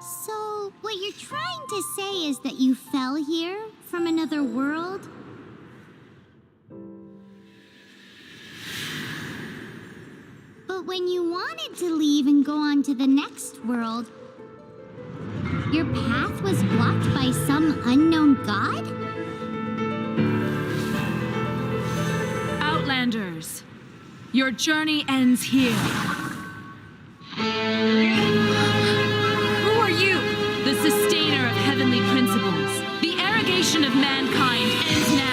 So, what you're trying to say is that you fell here from another world? But when you wanted to leave and go on to the next world, your path was blocked by some unknown god? Outlanders, your journey ends here. Who are you? The sustainer of heavenly principles. The arrogation of mankind ends now.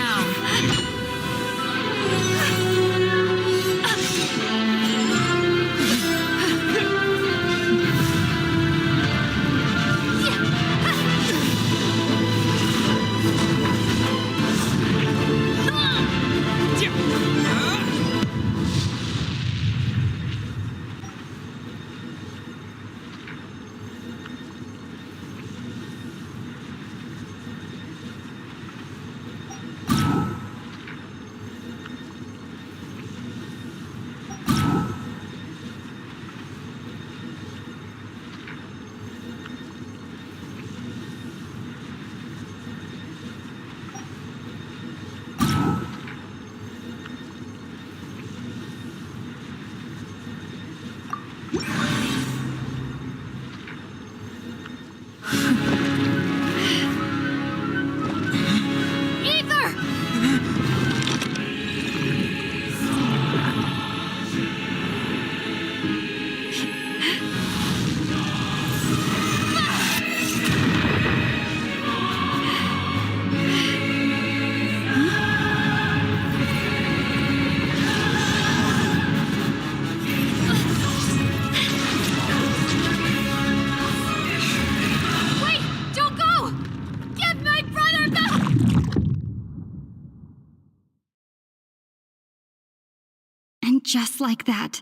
Just like that,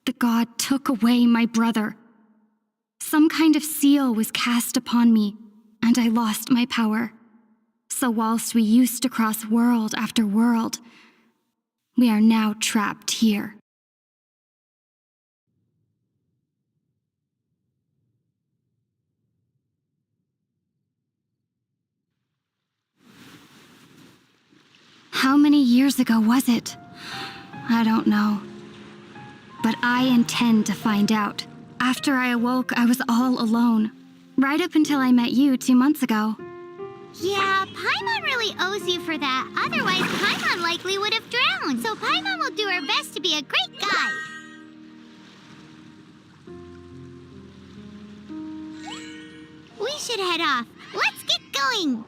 the god took away my brother. Some kind of seal was cast upon me, and I lost my power. So whilst we used to cross world after world, we are now trapped here. How many years ago was it? I don't know. But I intend to find out. After I awoke, I was all alone. Right up until I met you 2 months ago. Yeah, Paimon really owes you for that. Otherwise, Paimon likely would have drowned. So Paimon will do her best to be a great guide. We should head off. Let's get going.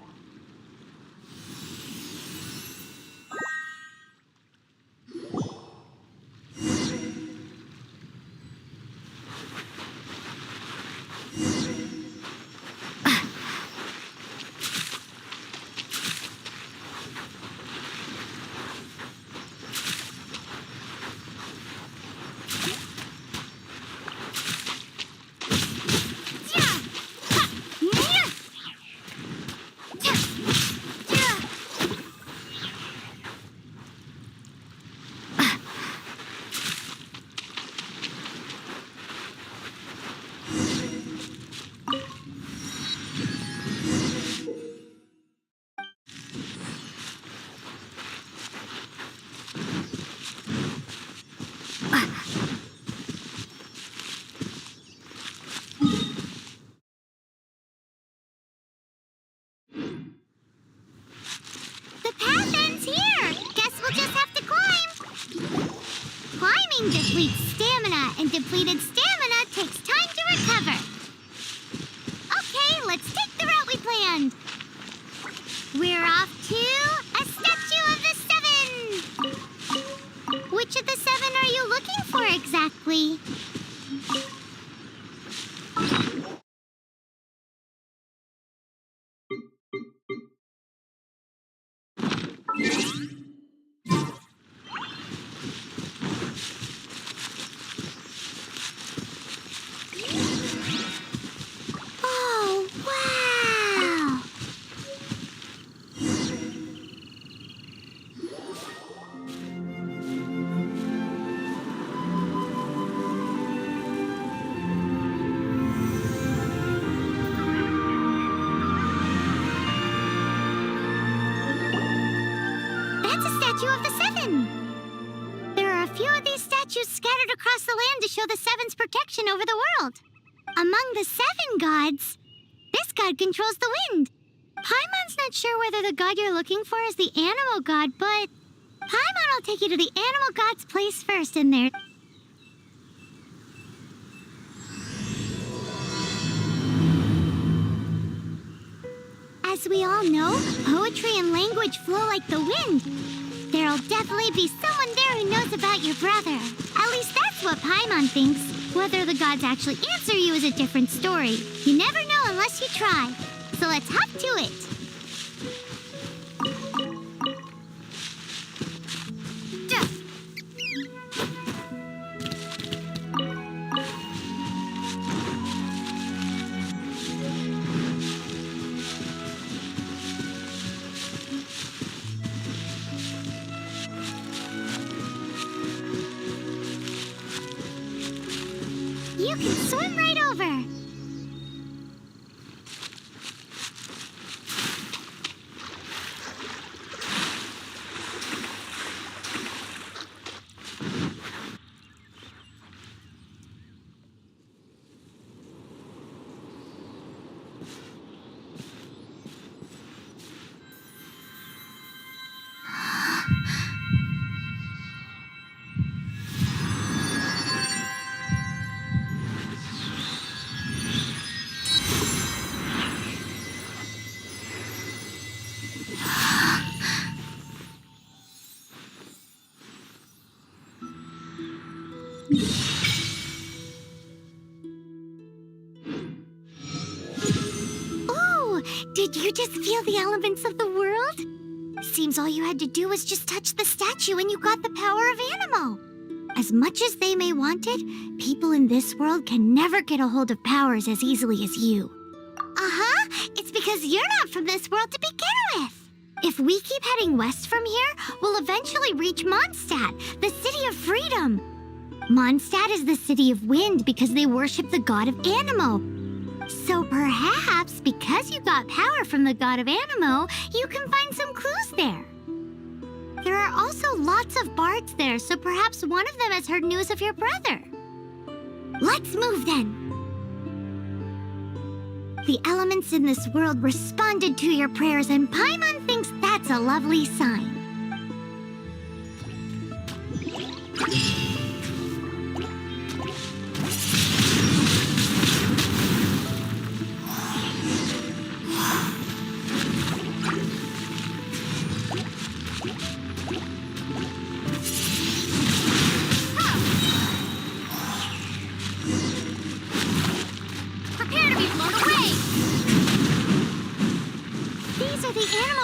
Depletes stamina, and depleted stamina takes time to recover. Okay, let's take the route we planned. We're off to a Statue of the Seven. Which of the 7 are you looking for exactly? That's a statue of the seven. There are a few of these statues scattered across the land to show the seven's protection over the world. Among the seven gods, this god controls the wind. Paimon's not sure whether the god you're looking for is the animal god, but Paimon will take you to the animal god's place first in there. As we all know, poetry and language flow like the wind. There'll definitely be someone there who knows about your brother. At least that's what Paimon thinks. Whether the gods actually answer you is a different story. You never know unless you try. So let's hop to it. You can swim right over. Did you just feel the elements of the world? Seems all you had to do was just touch the statue and you got the power of Animo. As much as they may want it, people in this world can never get a hold of powers as easily as you. Uh-huh. It's because you're not from this world to begin with. If we keep heading west from here, we'll eventually reach Mondstadt, the city of freedom. Mondstadt is the city of wind because they worship the god of Animo. So perhaps, because you got power from the god of Animo, you can find some clues there. There are also lots of bards there, so perhaps one of them has heard news of your brother. Let's move then. The elements in this world responded to your prayers, and Paimon thinks that's a lovely sign.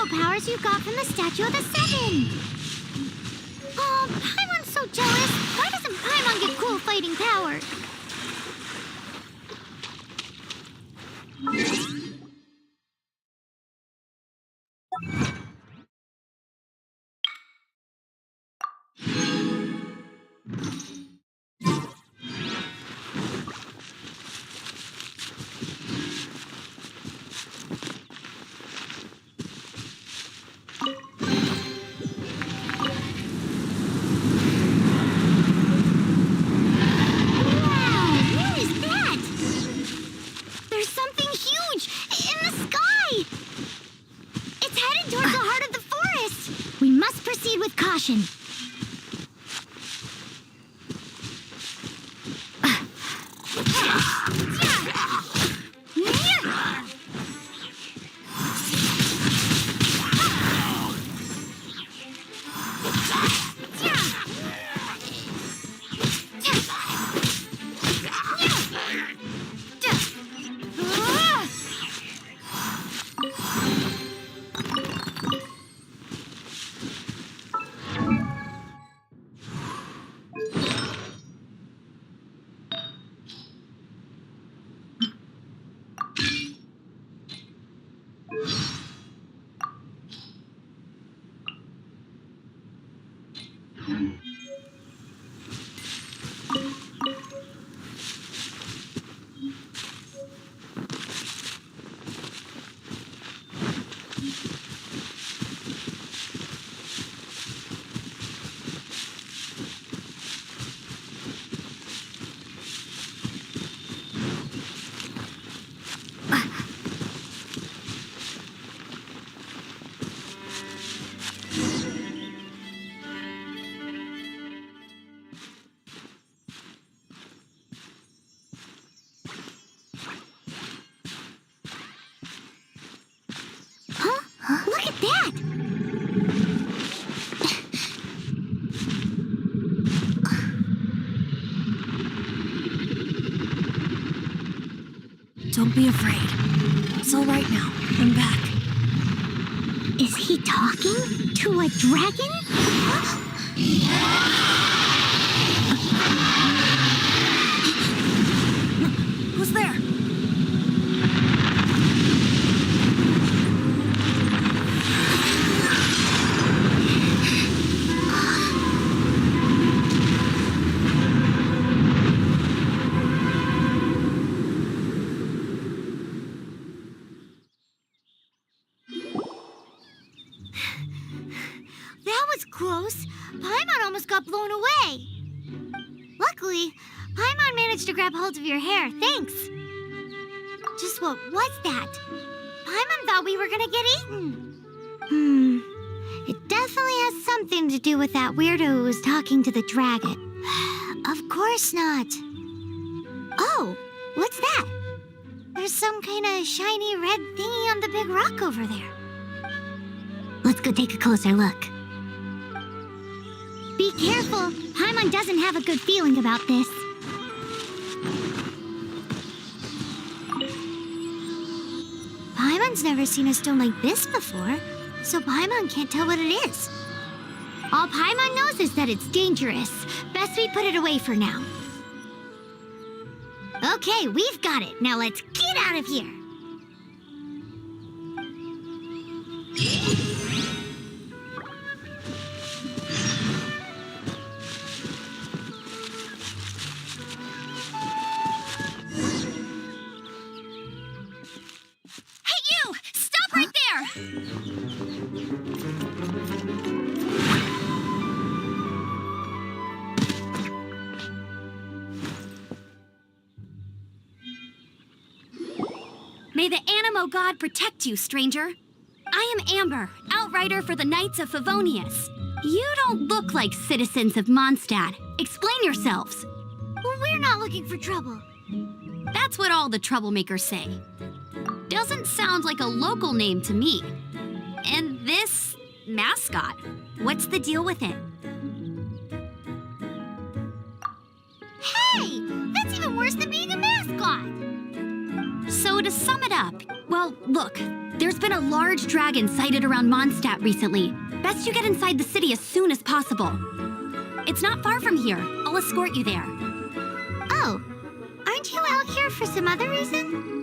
Powers you got from the Statue of the Seven. Oh, Paimon's so jealous. Why doesn't Paimon get cool fighting powers? With caution. Don't be afraid. It's all right now. I'm back. Is he talking to a dragon? Who's there? That was close. Paimon almost got blown away. Luckily, Paimon managed to grab hold of your hair. Thanks. Just what was that? Paimon thought we were gonna get eaten. It definitely has something to do with that weirdo who was talking to the dragon. Of course not. Oh, what's that? There's some kind of shiny red thingy on the big rock over there. Let's go take a closer look. Be careful. Paimon doesn't have a good feeling about this. Paimon's never seen a stone like this before, so Paimon can't tell what it is. All Paimon knows is that it's dangerous. Best we put it away for now. Okay, we've got it. Now let's get out of here. Hey, you! Stop right there! May the Animo God protect you, stranger. I am Amber, outrider for the Knights of Favonius. You don't look like citizens of Mondstadt. Explain yourselves. Well, we're not looking for trouble. That's what all the troublemakers say. Doesn't sound like a local name to me. And this mascot, what's the deal with it? Hey, that's even worse than being a mascot. So to sum it up, well, look, there's been a large dragon sighted around Mondstadt recently. Best you get inside the city as soon as possible. It's not far from here. I'll escort you there. Oh, aren't you out here for some other reason?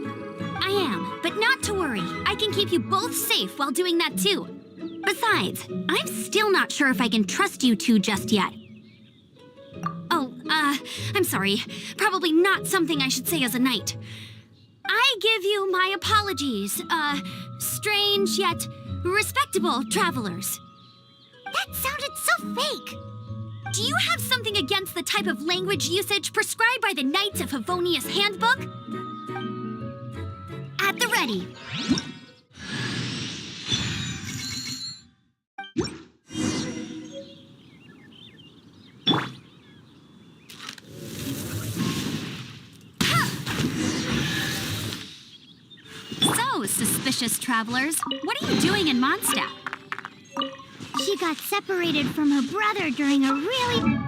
I am, but not to worry. I can keep you both safe while doing that too. Besides, I'm still not sure if I can trust you two just yet. Oh, I'm sorry. Probably not something I should say as a knight. I give you my apologies, strange yet respectable travelers. That sounded so fake. Do you have something against the type of language usage prescribed by the Knights of Favonius Handbook? At the ready. So, suspicious travelers, what are you doing in Mondstadt? She got separated from her brother during a really...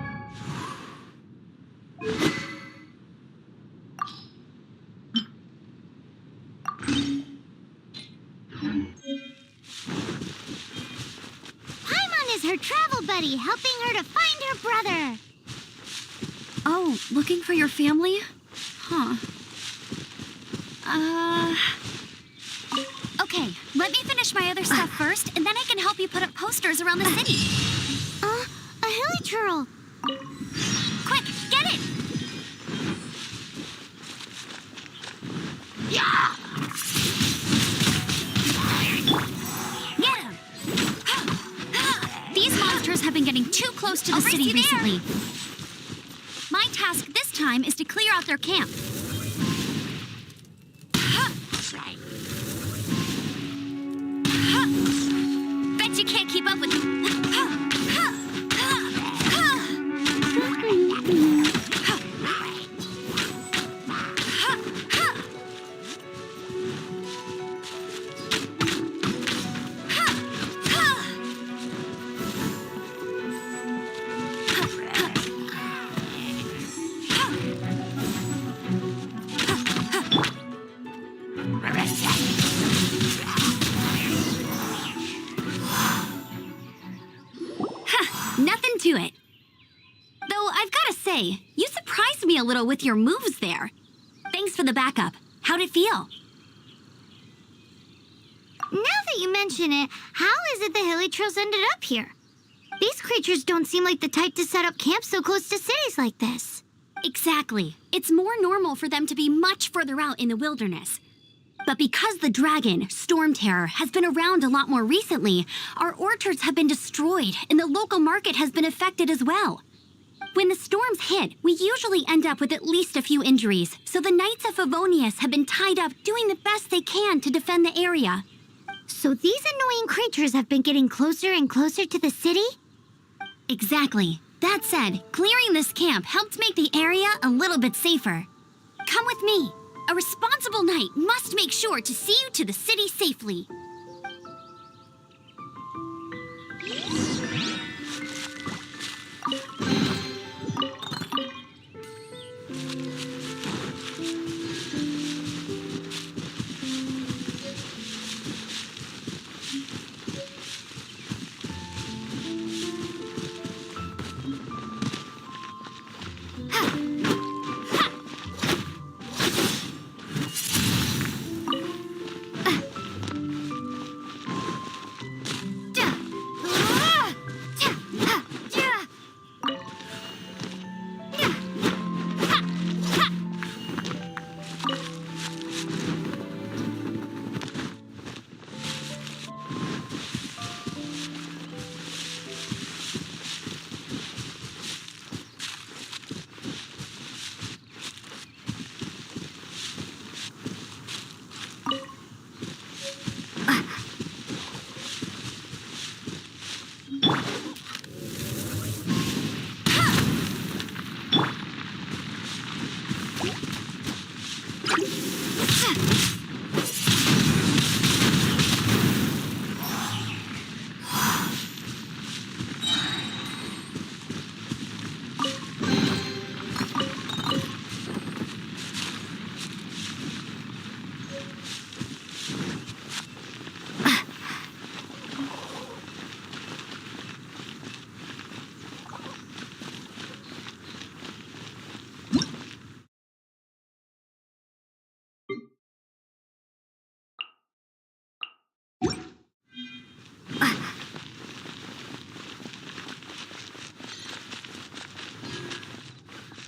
Paimon is her travel buddy, helping her to find her brother. Oh, looking for your family? Huh. Okay, let me finish my other stuff first, and then I can help you put up posters around the city. A hilly churl. Quick, get it! Yeah! Get him! These monsters have been getting too close to the city recently. My task this time is to clear out their camp. Bet you can't keep up with me. a little with your moves there. Thanks for the backup. How'd it feel? Now that you mention it, how is it the Hilichurls ended up here? These creatures don't seem like the type to set up camp so close to cities like this. Exactly. It's more normal for them to be much further out in the wilderness. But because the dragon, Storm Terror, has been around a lot more recently, our orchards have been destroyed and the local market has been affected as well. When the storms hit, we usually end up with at least a few injuries, so the Knights of Favonius have been tied up doing the best they can to defend the area. So these annoying creatures have been getting closer and closer to the city? Exactly. That said, clearing this camp helped make the area a little bit safer. Come with me. A responsible knight must make sure to see you to the city safely.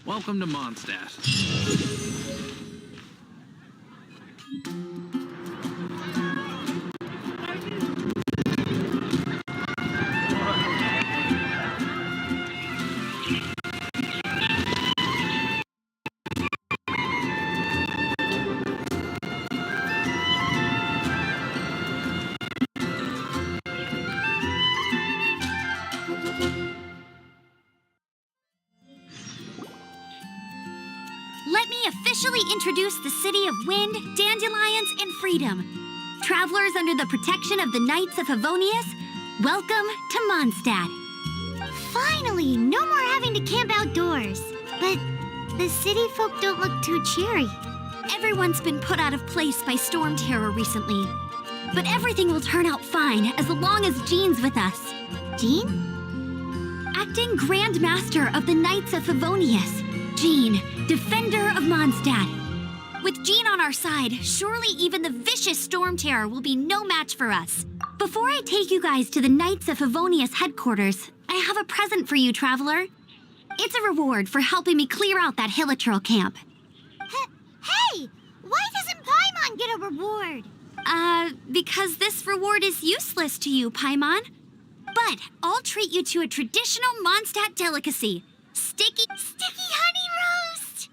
Welcome to Mondstadt. Let me officially introduce the city of wind, dandelions, and freedom. Travelers under the protection of the Knights of Favonius, welcome to Mondstadt. Finally, no more having to camp outdoors. But the city folk don't look too cheery. Everyone's been put out of place by Storm Terror recently. But everything will turn out fine as long as Jean's with us. Jean? Acting Grand Master of the Knights of Favonius, Jean, Defender of Mondstadt. With Jean on our side, surely even the vicious Storm Terror will be no match for us. Before I take you guys to the Knights of Favonius headquarters, I have a present for you, Traveler. It's a reward for helping me clear out that Hilichurl camp. Hey! Why doesn't Paimon get a reward? Because this reward is useless to you, Paimon. But I'll treat you to a traditional Mondstadt delicacy. Sticky honey roast!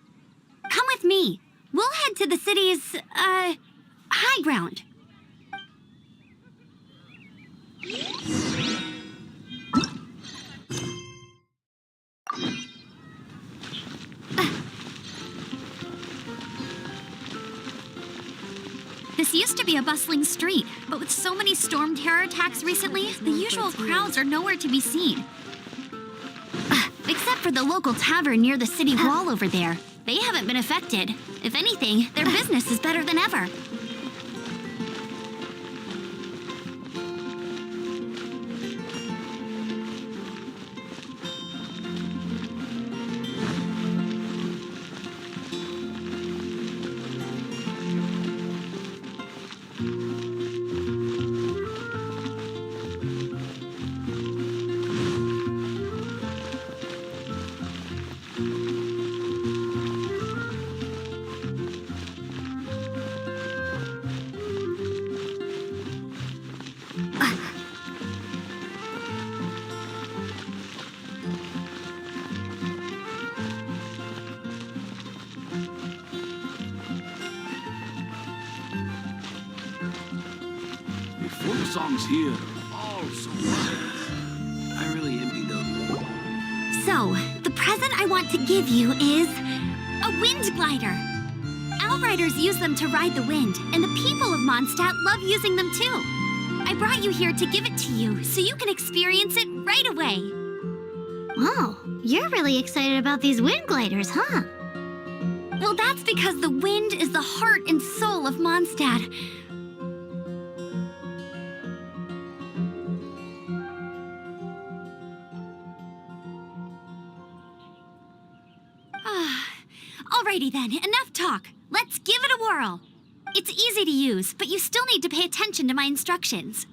Come with me. We'll head to the city's, high ground. This used to be a bustling street, but with so many Storm Terror attacks recently, the usual crowds are nowhere to be seen. Except for the local tavern near the city wall over there. They haven't been affected. If anything, their business is better than ever. songs here are all so wise. I really envy them. So, the present I want to give you is a wind glider. Outriders use them to ride the wind, and the people of Mondstadt love using them too. I brought you here to give it to you, so you can experience it right away. Oh, you're really excited about these wind gliders, huh? Well, that's because the wind is the heart and soul of Mondstadt. Alrighty then, enough talk. Let's give it a whirl. It's easy to use, but you still need to pay attention to my instructions.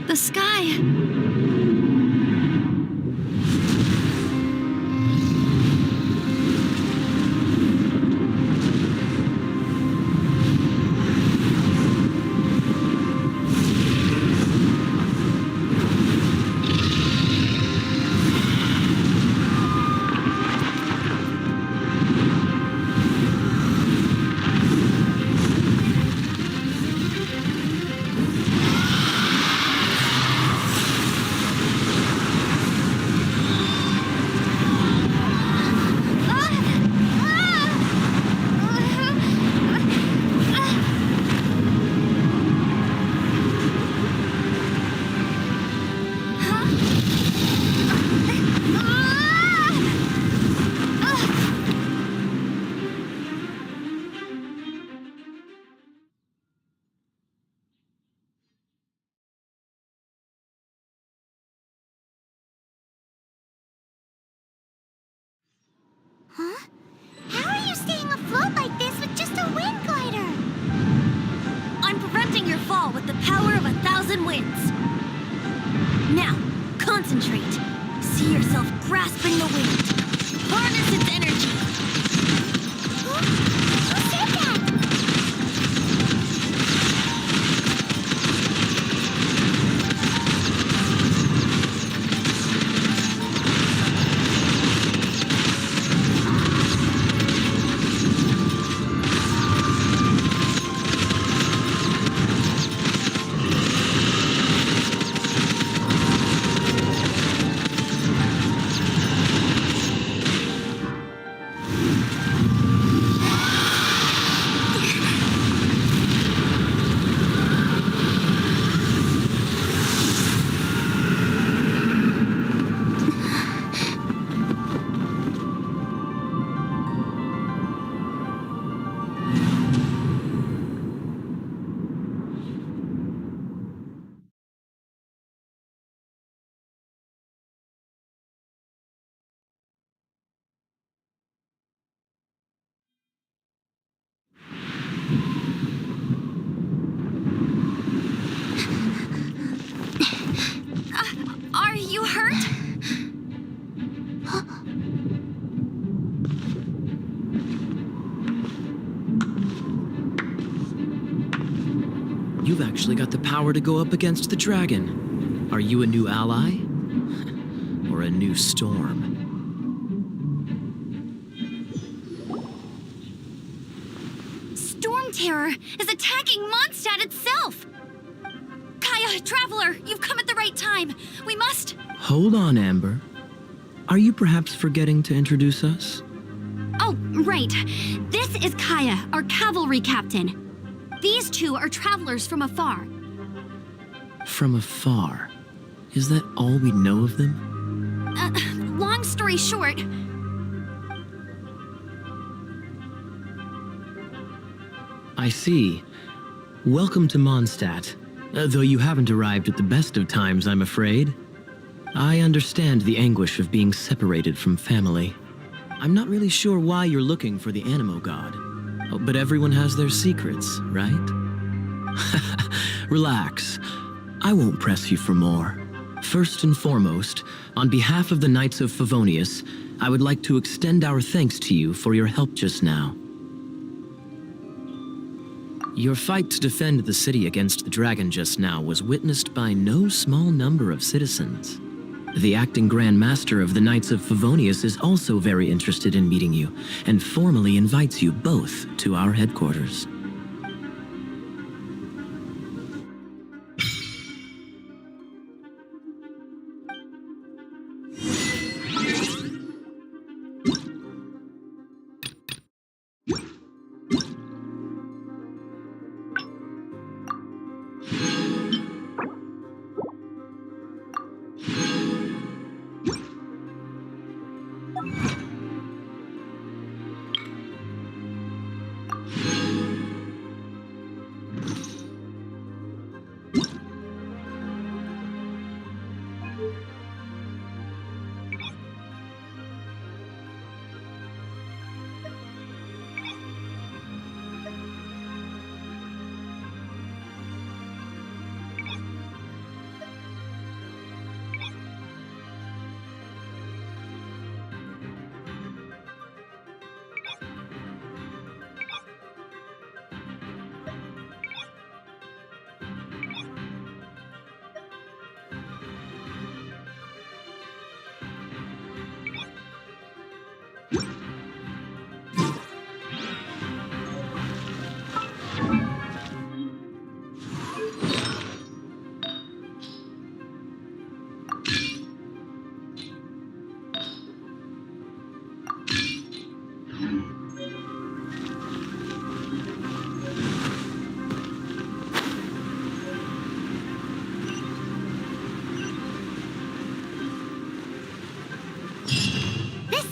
The sky. Huh? How are you staying afloat like this with just a wind glider? I'm preventing your fall with the power of 1,000 winds. Now, concentrate. See yourself grasping the wind. Harness its energy. Who said that? Are you hurt? You've actually got the power to go up against the dragon. Are you a new ally? Or a new storm? Storm Terror is attacking Mondstadt itself! Kaya, Traveler, you've come at the right time. We must... Hold on, Amber. Are you perhaps forgetting to introduce us? Oh, right. This is Kaya, our cavalry captain. These two are travelers from afar. From afar? Is that all we know of them? Long story short... I see. Welcome to Mondstadt. Though you haven't arrived at the best of times, I'm afraid. I understand the anguish of being separated from family. I'm not really sure why you're looking for the Animo God. Oh, but everyone has their secrets, right? Relax. I won't press you for more. First and foremost, on behalf of the Knights of Favonius, I would like to extend our thanks to you for your help just now. Your fight to defend the city against the dragon just now was witnessed by no small number of citizens. The acting Grand Master of the Knights of Favonius is also very interested in meeting you, and formally invites you both to our headquarters.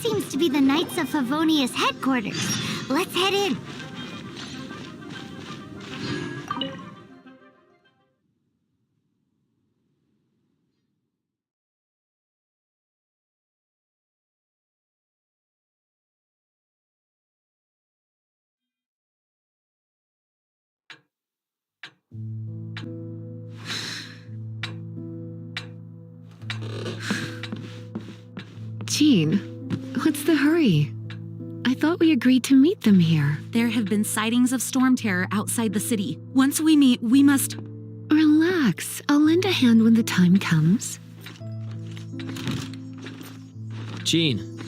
Seems to be the Knights of Favonius headquarters. Let's head in. Jean, what's the hurry? I thought we agreed to meet them here. There have been sightings of storm terror outside the city. Once we meet, we must... Relax. I'll lend a hand when the time comes. Jean,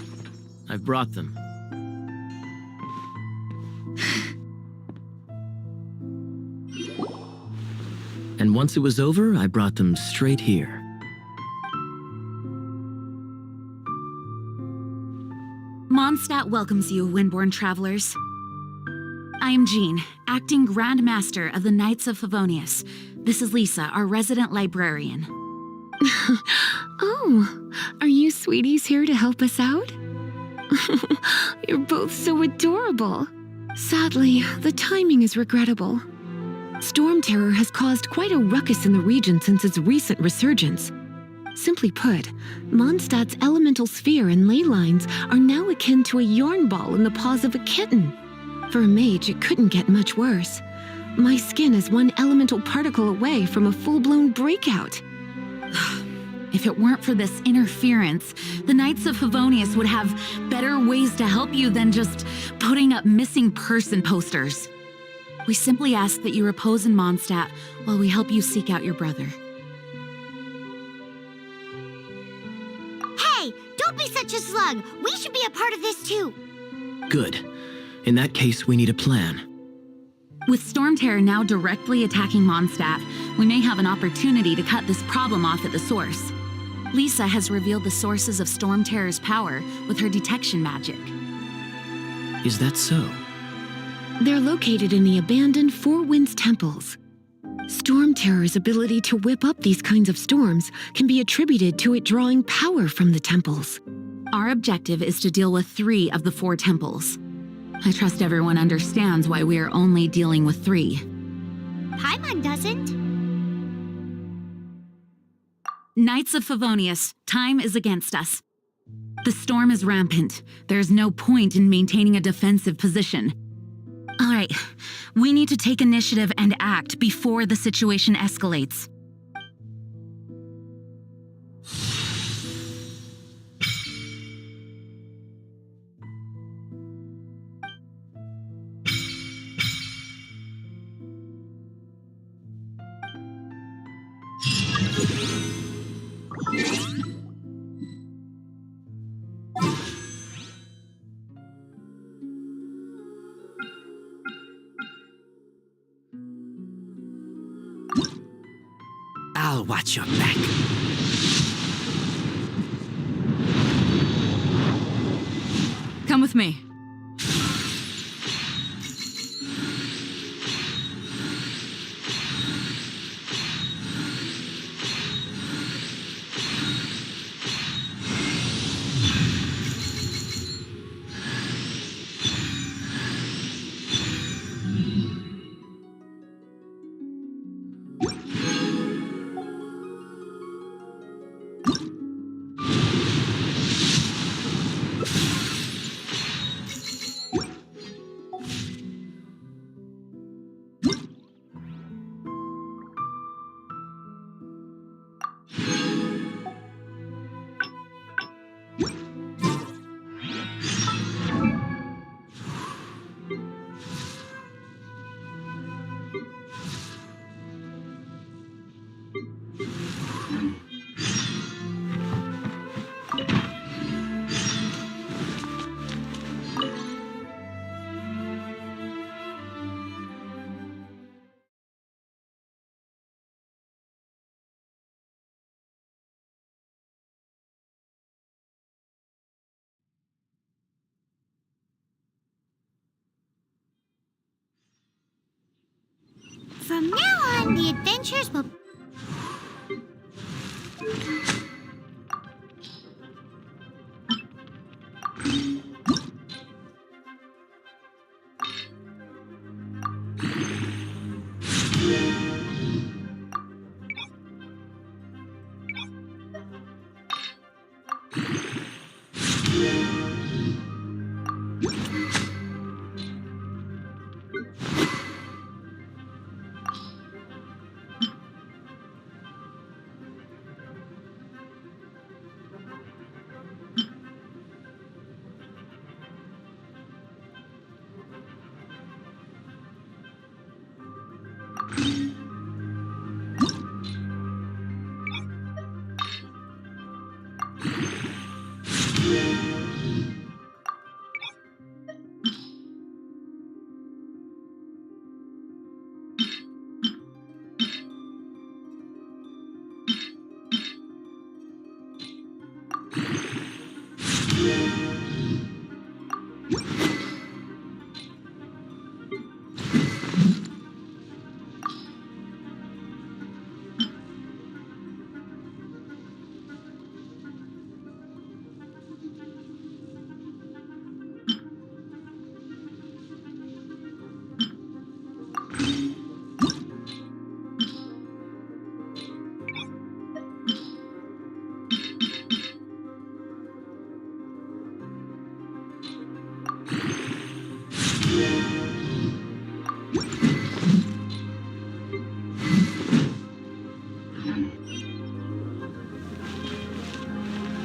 I've brought them. And once it was over, I brought them straight here. Mondstadt welcomes you, Windborn travelers. I am Jean, acting Grand Master of the Knights of Favonius. This is Lisa, our resident librarian. Oh, are you sweeties here to help us out? You're both so adorable. Sadly, the timing is regrettable. Storm terror has caused quite a ruckus in the region since its recent resurgence. Simply put, Mondstadt's elemental sphere and ley lines are now akin to a yarn ball in the paws of a kitten. For a mage, it couldn't get much worse. My skin is one elemental particle away from a full-blown breakout. If it weren't for this interference, the Knights of Favonius would have better ways to help you than just putting up missing person posters. We simply ask that you repose in Mondstadt while we help you seek out your brother. Hey, don't be such a slug. We should be a part of this too. Good. In that case, we need a plan. With Storm Terror now directly attacking Mondstadt, we may have an opportunity to cut this problem off at the source. Lisa has revealed the sources of Storm Terror's power with her detection magic. Is that so? They're located in the abandoned Four Winds temples. Storm Terror's ability to whip up these kinds of storms can be attributed to it drawing power from the temples. Our objective is to deal with 3 of the 4 temples. I trust everyone understands why we are only dealing with 3. Paimon doesn't. Knights of Favonius, time is against us. The storm is rampant. There's no point in maintaining a defensive position. All right, we need to take initiative and act before the situation escalates. I'll watch your back. Come with me. From now on, the adventures will...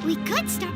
We could start...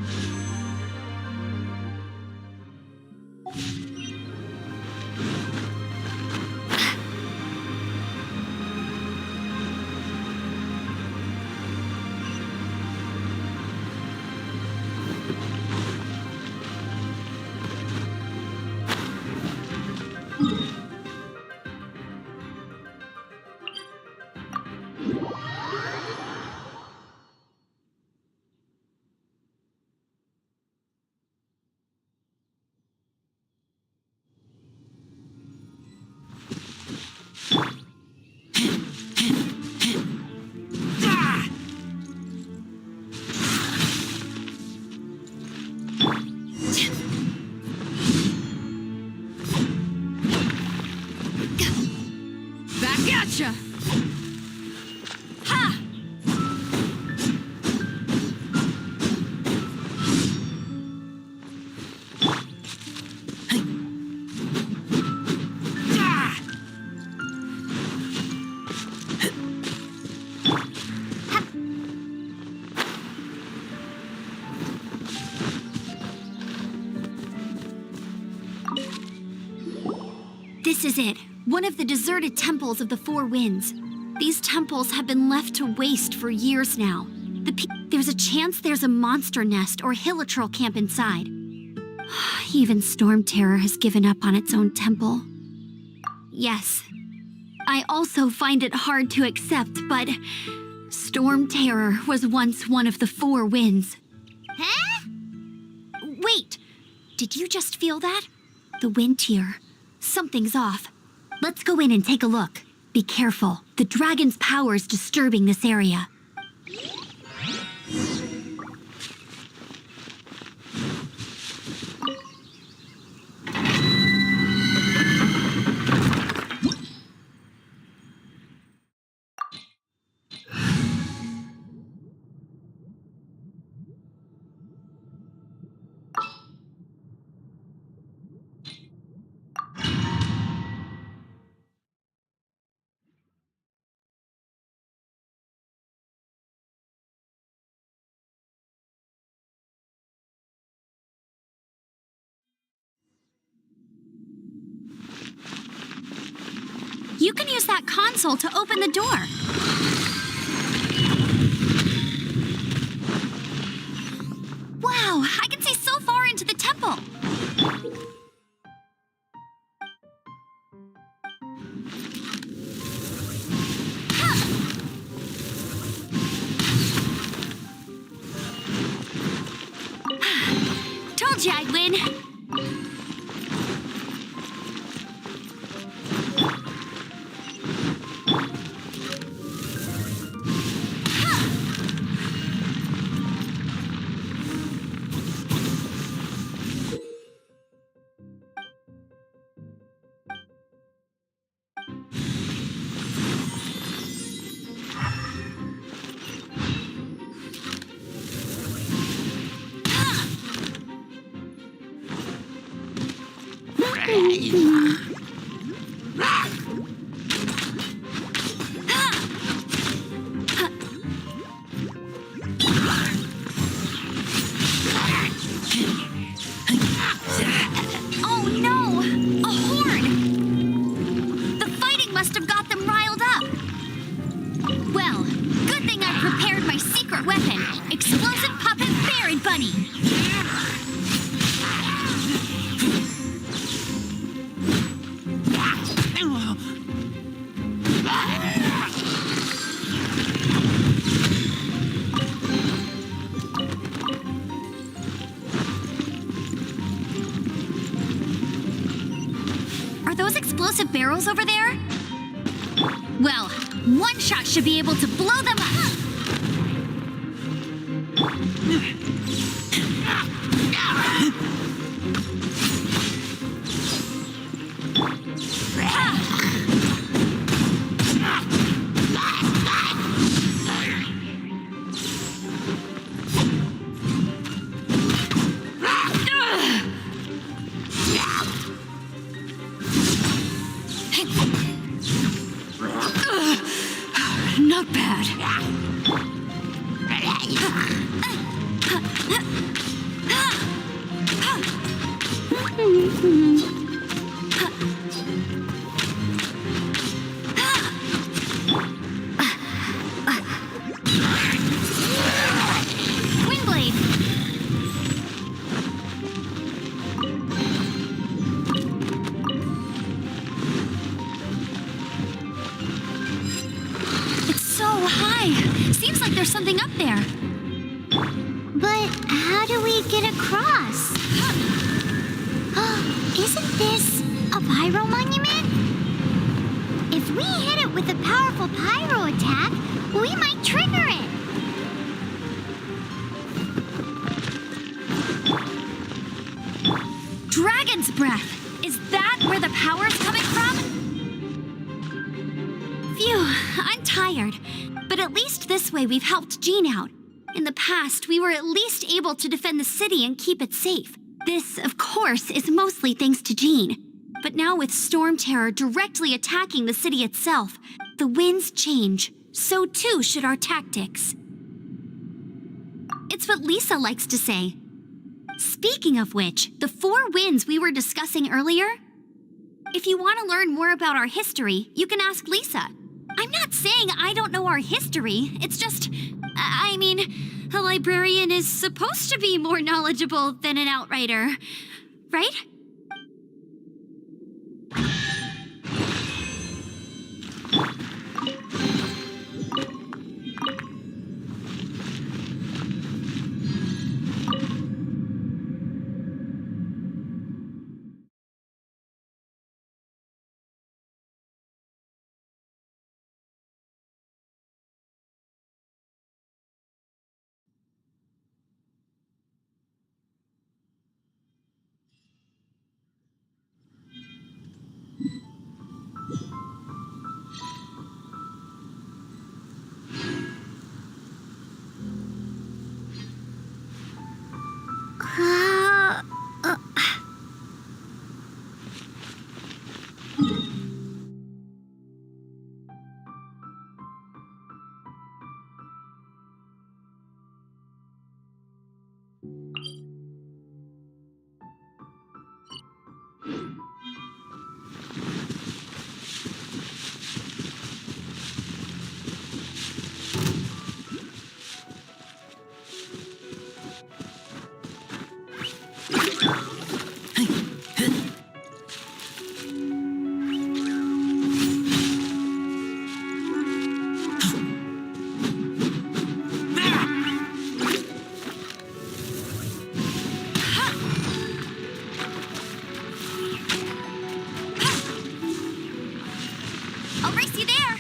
Gotcha! Ha! This is it. One of the deserted temples of the Four Winds. These temples have been left to waste for years now. There's a chance there's a monster nest or hilitrol camp inside. Even Storm Terror has given up on its own temple. Yes, I also find it hard to accept, but Storm Terror was once one of the Four Winds. Huh? Wait, did you just feel that? The wind here. Something's off. Let's go in and take a look. Be careful. The dragon's power is disturbing this area. You can use that console to open the door. Wow, I can see so far into the temple. Told you I'd win. Oh no! A horde! The fighting must have got them riled up. Well, good thing I prepared my secret weapon, explosive puppet Bear and Bunny. Are those explosive barrels over there? Well, one shot should be able to blow them up. Not bad. Wingblade. It's so high. Seems like there's something up there. But how do we get across? Isn't this a pyro monument? If we hit it with a powerful pyro attack, we might trigger it. Dragon's breath. Is that where the power's coming from? Phew, I'm tired. But at least this way we've helped Jean out. In the past, we were at least able to defend the city and keep it safe. This, of course, is mostly thanks to Jean. But now with Storm Terror directly attacking the city itself, the winds change. So too should our tactics. It's what Lisa likes to say. Speaking of which, the Four Winds we were discussing earlier, If you want to learn more about our history, you can ask Lisa. I'm not saying I don't know our history. It's just, I mean, a librarian is supposed to be more knowledgeable than an outrider, right? I'll race you there.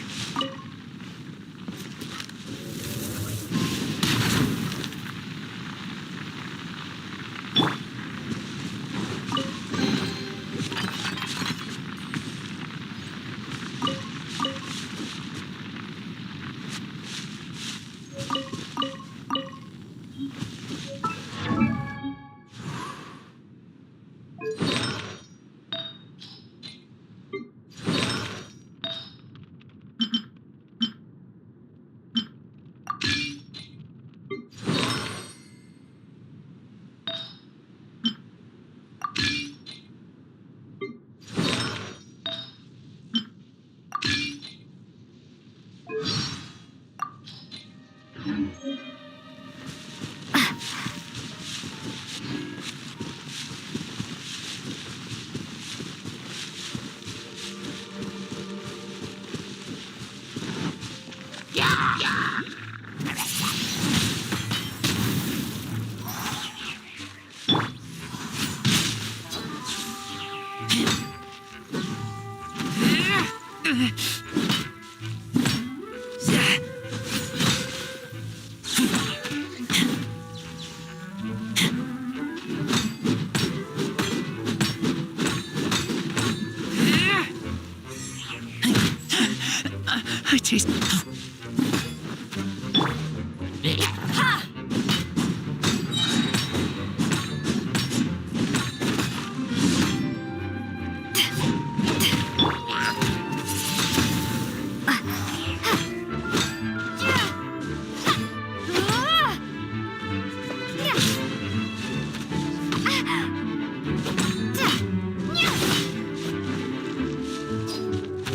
I taste.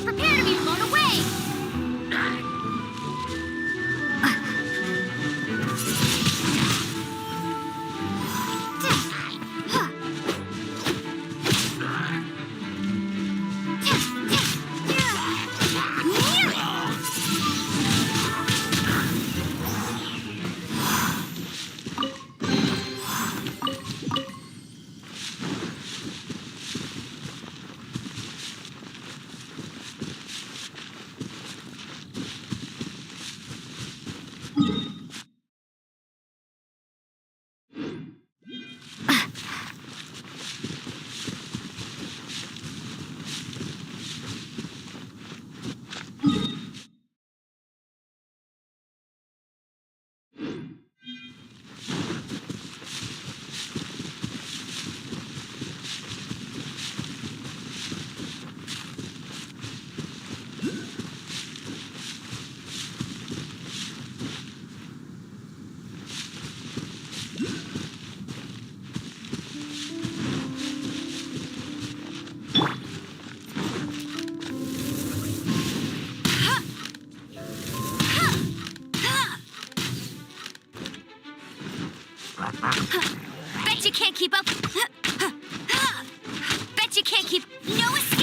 Prepare to be blown away. can't keep... No escape!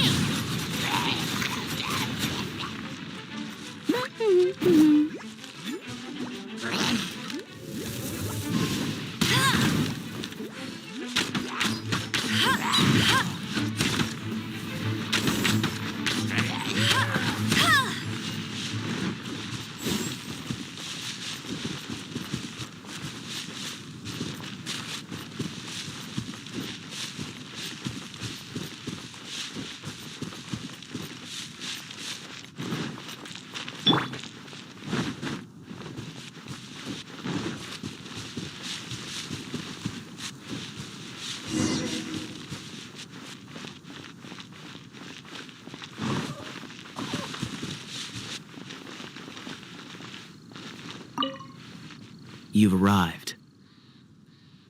You've arrived.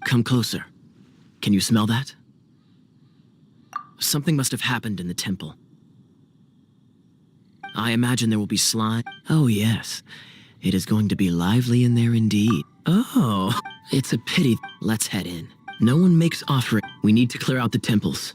Come closer. Can you smell that? Something must have happened in the temple. I imagine there will be slime. Oh, yes. It is going to be lively in there indeed. Oh, it's a pity. Let's head in. No one makes offering. We need to clear out the temples.